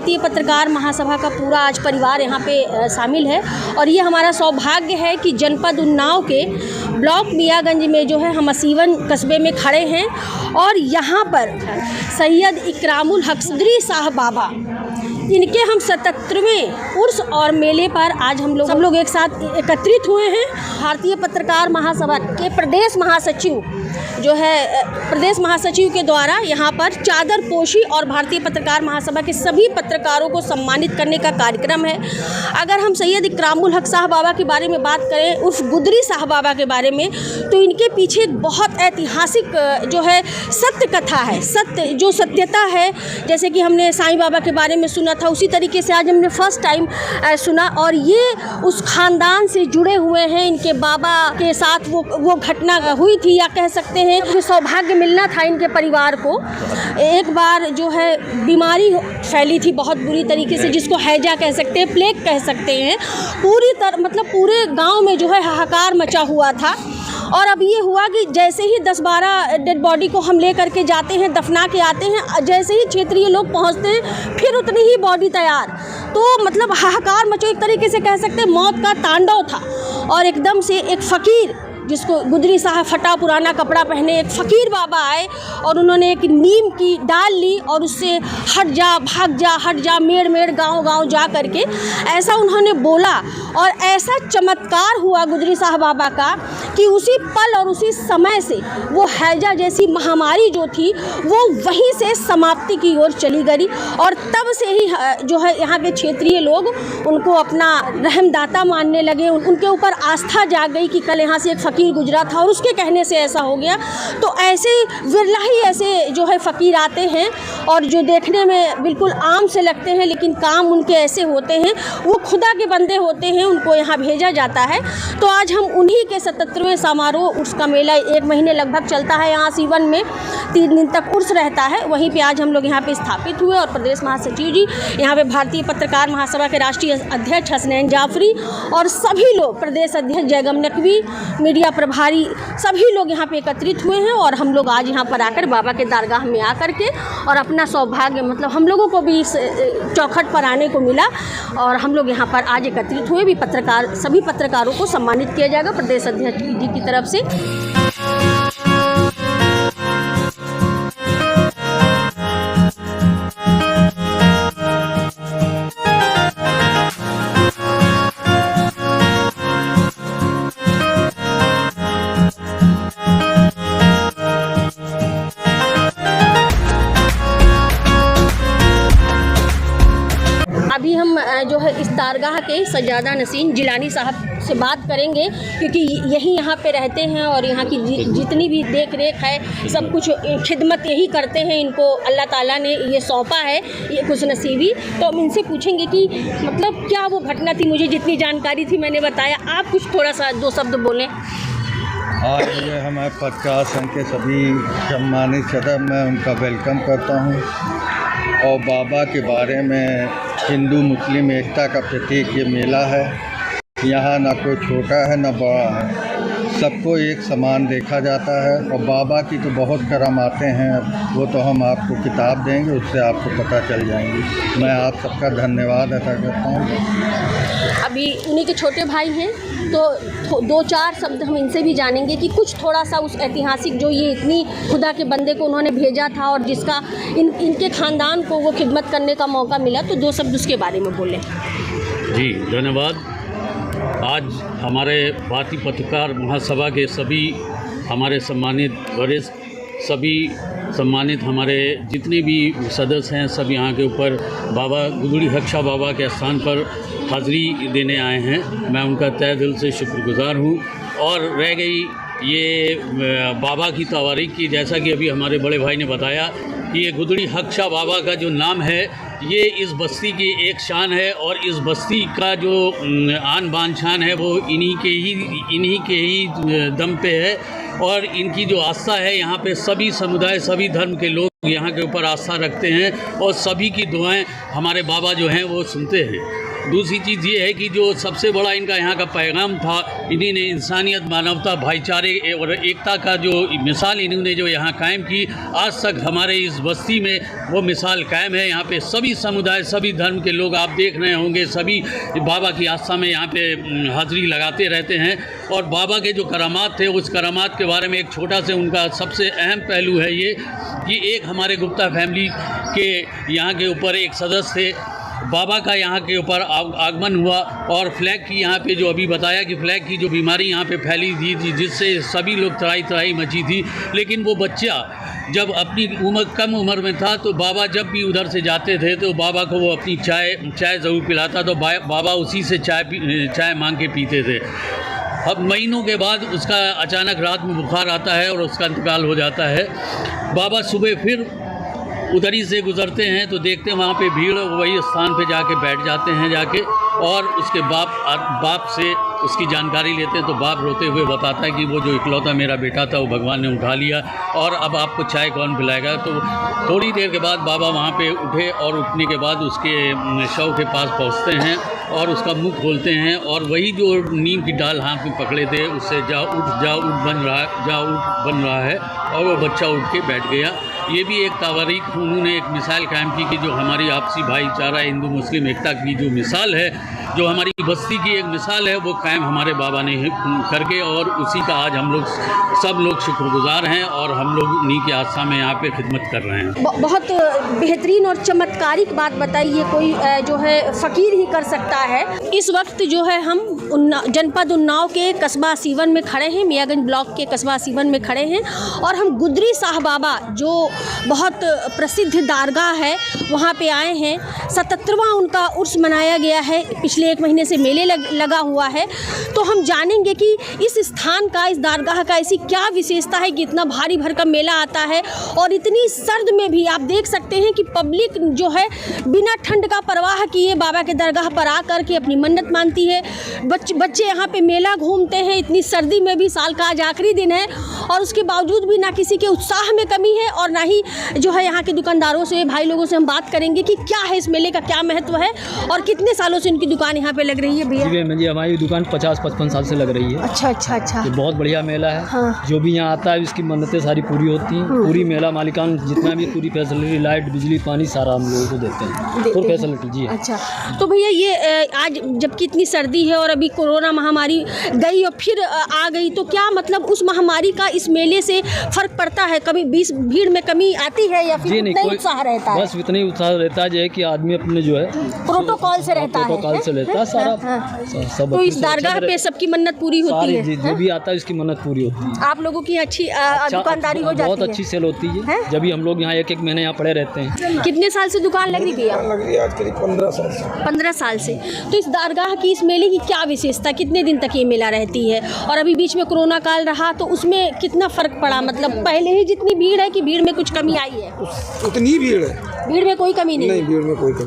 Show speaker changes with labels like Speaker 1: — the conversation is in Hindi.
Speaker 1: भारतीय पत्रकार महासभा का पूरा आज परिवार यहाँ पे शामिल है और ये हमारा सौभाग्य है कि जनपद उन्नाव के ब्लॉक मियाँगंज में जो है हम असीवन कस्बे में खड़े हैं और यहाँ पर सैयद इकरामुल हक गुदरी साहब बाबा इनके हम 77वें उर्स और मेले पर आज हम सब लोग एक साथ एकत्रित हुए हैं। भारतीय पत्रकार महासभा के प्रदेश महासचिव जो है प्रदेश महासचिव के द्वारा यहाँ पर चादर पोशी और भारतीय पत्रकार महासभा के सभी पत्रकारों को सम्मानित करने का कार्यक्रम है। अगर हम सैयद इकरामुल हक साहब बाबा के बारे में बात करें उर्फ गुदरी साहब बाबा के बारे में तो इनके पीछे बहुत ऐतिहासिक जो है सत्य कथा है, जो सत्यता है। जैसे कि हमने साईं बाबा के बारे में सुना था, उसी तरीके से आज हमने फर्स्ट टाइम सुना और ये उस खानदान से जुड़े हुए हैं। इनके बाबा के साथ वो घटना हुई थी या कह सकते हैं सौभाग्य मिलना था इनके परिवार को। एक बार जो है बीमारी फैली थी बहुत बुरी तरीके से, जिसको हैजा कह सकते हैं, प्लेग कह सकते हैं। पूरे गांव में जो है हाहाकार मचा हुआ था और अब ये हुआ कि जैसे ही 10-12 डेड बॉडी को हम ले करके जाते हैं, दफना के आते हैं, जैसे ही क्षेत्रीय लोग पहुंचते हैं फिर उतनी ही बॉडी तैयार। तो मतलब हाहाकार मचो, एक तरीके से कह सकते हैं मौत का तांडव था। और एकदम से एक फ़कीर जिसको गुदरी साहब फटा पुराना कपड़ा पहने एक फ़कीर बाबा आए और उन्होंने एक नीम की डाल ली और उससे हट जा भाग जा हट जा मेड़ गांव जा करके ऐसा उन्होंने बोला। और ऐसा चमत्कार हुआ गुदरी साहब बाबा का कि उसी पल और उसी समय से वो हैजा जैसी महामारी जो थी वो वहीं से समाप्ति की ओर चली गई। और तब से ही जो है यहाँ के क्षेत्रीय लोग उनको अपना रहमदाता मानने लगे, उनके ऊपर आस्था जाग गई कि कल यहाँ से एक फ़कीर गुजरा था और उसके कहने से ऐसा हो गया। तो ऐसे विरला ही ऐसे जो है फ़कीर आते हैं और जो देखने में बिल्कुल आम से लगते हैं लेकिन काम उनके ऐसे होते हैं, वो खुदा के बंदे होते हैं, उनको यहाँ भेजा जाता है। तो आज हम उन्हीं के 77वें समारोह उर्स का मेला 1 महीने लगभग चलता है यहाँ सीवन में, 3 दिन तक उर्स रहता है। वहीं पे आज हम लोग यहाँ पे स्थापित हुए और प्रदेश महासचिव जी, यहाँ पे भारतीय पत्रकार महासभा के राष्ट्रीय अध्यक्ष हसनैन जाफरी और सभी लोग, प्रदेश अध्यक्ष जयगम नकवी, मीडिया प्रभारी, सभी लोग यहाँ पे एकत्रित हुए हैं। और हम लोग आज यहाँ पर आकर बाबा के दरगाह में आकर के और अपना सौभाग्य हम लोगों को भी इस चौखट पर आने को मिला और हम लोग यहाँ पर आज एकत्रित हुए। भी सभी पत्रकारों को सम्मानित किया जाएगा प्रदेश अध्यक्ष जी की तरफ से। अभी हम जो है इस दरगाह के सज्जादा नसीन जिलानी साहब से बात करेंगे क्योंकि यही यहाँ पे रहते हैं और यहाँ की जितनी भी देख रेख है सब कुछ खिदमत यही करते हैं। इनको अल्लाह ताला ने ये सौंपा है, ये खुश नसीबी। तो हम इनसे पूछेंगे कि मतलब क्या वो घटना थी, मुझे जितनी जानकारी थी मैंने बताया, आप कुछ थोड़ा सा 2 शब्द बोलें।
Speaker 2: आज ये हमारे पत्रकार संघ के सभी सम्मानित सदस्य, मैं उनका वेलकम करता हूँ। और बाबा के बारे में हिंदू मुस्लिम एकता का प्रतीक ये मेला है। यहाँ ना कोई छोटा है ना बड़ा है, सबको एक समान देखा जाता है। और बाबा की तो बहुत करामातें हैं, वो तो हम आपको किताब देंगे, उससे आपको पता चल जाएंगी। मैं आप सबका धन्यवाद अदा करता हूँ।
Speaker 1: अभी उन्हीं के छोटे भाई हैं तो 2-4 शब्द हम इनसे भी जानेंगे कि कुछ थोड़ा सा उस ऐतिहासिक जो ये इतनी खुदा के बंदे को उन्होंने भेजा था और जिसका इनके ख़ानदान को वो खिदमत करने का मौका मिला, तो 2 शब्द उसके बारे में बोलें।
Speaker 3: जी धन्यवाद। आज हमारे भारतीय पत्रकार महासभा के सभी हमारे सम्मानित वरिष्ठ, सभी सम्मानित हमारे जितने भी सदस्य हैं, सब यहाँ के ऊपर बाबा गुदरी हक शाह बाबा के स्थान पर हाज़िरी देने आए हैं। मैं उनका तहे दिल से शुक्रगुज़ार हूँ। और रह गई ये बाबा की तवारीख की, जैसा कि अभी हमारे बड़े भाई ने बताया कि ये गुदरी हक शाह बाबा का जो नाम है ये इस बस्ती की एक शान है और इस बस्ती का जो आन बान शान है वो इन्हीं के ही दम पे है। और इनकी जो आस्था है, यहाँ पे सभी समुदाय सभी धर्म के लोग यहाँ के ऊपर आस्था रखते हैं और सभी की दुआएं हमारे बाबा जो हैं वो सुनते हैं। दूसरी चीज़ ये है कि जो सबसे बड़ा इनका यहाँ का पैगाम था, इन्हीं ने इंसानियत, मानवता, भाईचारे और एकता का जो मिसाल इन्होंने जो यहाँ कायम की, आज तक हमारे इस बस्ती में वो मिसाल कायम है। यहाँ पे सभी समुदाय, सभी धर्म के लोग आप देख रहे होंगे, सभी बाबा की आस्था में यहाँ पे हाज़िरी लगाते रहते हैं। और बाबा के जो करामात थे, उस करामात के बारे में एक छोटा से उनका सबसे अहम पहलू है ये कि एक हमारे गुप्ता फैमिली के यहाँ के ऊपर एक सदस्य थे, बाबा का यहाँ के ऊपर आगमन हुआ और फ्लैग की यहाँ पे जो अभी बताया कि फ्लैग की जो बीमारी यहाँ पे फैली थी जिससे सभी लोग त्राही मची थी। लेकिन वो बच्चा जब अपनी कम उम्र में था तो बाबा जब भी उधर से जाते थे तो बाबा को वो अपनी चाय ज़रूर पिलाता, तो बाबा उसी से चाय मांग के पीते थे। अब महीनों के बाद उसका अचानक रात में बुखार आता है और उसका इंतकाल हो जाता है। बाबा सुबह फिर उधर ही से गुज़रते हैं तो देखते हैं वहाँ पे भीड़, वही स्थान पे जाके बैठ जाते हैं जाके, और उसके बाप से उसकी जानकारी लेते हैं तो बाप रोते हुए बताता है कि वो जो इकलौता मेरा बेटा था वो भगवान ने उठा लिया और अब आपको चाय कौन पिलाएगा। तो थोड़ी देर के बाद बाबा वहाँ पे उठे और उठने के बाद उसके शव के पास पहुँचते हैं और उसका मुंह खोलते हैं और वही जो नीम की डाल हाथ में पकड़े थे उससे जा उठ बन रहा है और वो बच्चा उठ के बैठ गया। ये भी एक तारीख उन्होंने एक मिसाल कायम की कि जो हमारी आपसी भाईचारा, हिंदू मुस्लिम एकता की जो मिसाल है, जो हमारी बस्ती की एक मिसाल है, वो कायम हमारे बाबा ने करके, और उसी का आज हम लोग सब लोग शुक्रगुजार हैं और हम लोग उन्हीं की आस्था में यहाँ पे खिदमत कर रहे हैं।
Speaker 1: बहुत बेहतरीन और चमत्कारिक बात बताई, ये कोई जो है फ़कीर ही कर सकता है। इस वक्त जो है हम जनपद उन्नाव के कस्बा सीवन में खड़े हैं, मियागंज ब्लॉक के कस्बा सीवन में खड़े हैं और हम गुदरी शाह बाबा जो बहुत प्रसिद्ध दारगाह है वहाँ पे आए हैं। 77वां उनका उर्स मनाया गया है, पिछले 1 महीने से मेले लगा हुआ है। तो हम जानेंगे कि इस स्थान का, इस दारगाह का ऐसी क्या विशेषता है कि इतना भारी भरकम मेला आता है और इतनी सर्द में भी आप देख सकते हैं कि पब्लिक जो है बिना ठंड का परवाह किए बाबा के दरगाह पर आकर के अपनी मन्नत मानती है। बच्चे यहाँ पे मेला घूमते हैं, इतनी सर्दी में भी, साल का आज आखिरी दिन है और उसके बावजूद भी ना किसी के उत्साह में कमी है और ना ही जो है यहाँ के दुकानदारों से, भाई लोगों से हम बात करेंगे कि क्या है इस मेले का, क्या महत्व है और कितने सालों से इनकी दुकान यहाँ पे लग रही है। भैया
Speaker 4: जी, हमारी दुकान 50-55 साल से लग रही है।
Speaker 1: अच्छा।
Speaker 4: ये बहुत बढ़िया मेला है।
Speaker 1: हाँ।
Speaker 4: जो भी यहाँ आता है उसकी मन्नतें सारी पूरी होती हैं। पूरी मेला मालिकान जितना भी पूरी फैसिलिटी, लाइट, बिजली, पानी सारा हम लोगों को देते हैं, फुल फैसिलिटी। जी
Speaker 1: अच्छा, तो भैया ये आज जबकि इतनी सर्दी है और अभी कोरोना महामारी गई और फिर आ गई, तो क्या मतलब उस महामारी का इस मेले से फर्क पड़ता है? कभी भीड़ में कमी आती है या फिर इतना उत्साह रहता है?
Speaker 4: बस इतना ही उत्साह रहता है कि आदमी अपने जो है
Speaker 1: प्रोटोकॉल से रहता है
Speaker 4: सारा सब।
Speaker 1: तो इस दारगाह पे सबकी मन्नत पूरी होती है?
Speaker 4: जो भी आता है उसकी मन्नत पूरी होती है।
Speaker 1: आप लोगों की अच्छी दुकानदारी हो जाती है?
Speaker 4: बहुत अच्छी सेल होती है। जब भी हम लोग यहाँ 1-1 महीने यहाँ पड़े रहते हैं।
Speaker 1: कितने साल से दुकान लग रही है?
Speaker 5: आज करीब 15 साल से।
Speaker 1: 15 साल से। तो इस दारगाह की, इस मेले की क्या विशेषता, कितने दिन तक ये मेला रहती है? और अभी बीच में कोरोना काल रहा तो उसमें कितना फर्क पड़ा? मतलब पहले ही जितनी भीड़ है कि भीड़ में कुछ कमी आई है?
Speaker 5: उतनी भीड़ है,
Speaker 1: भीड़ में कोई कमी नहीं?
Speaker 5: भीड़ में कोई कमी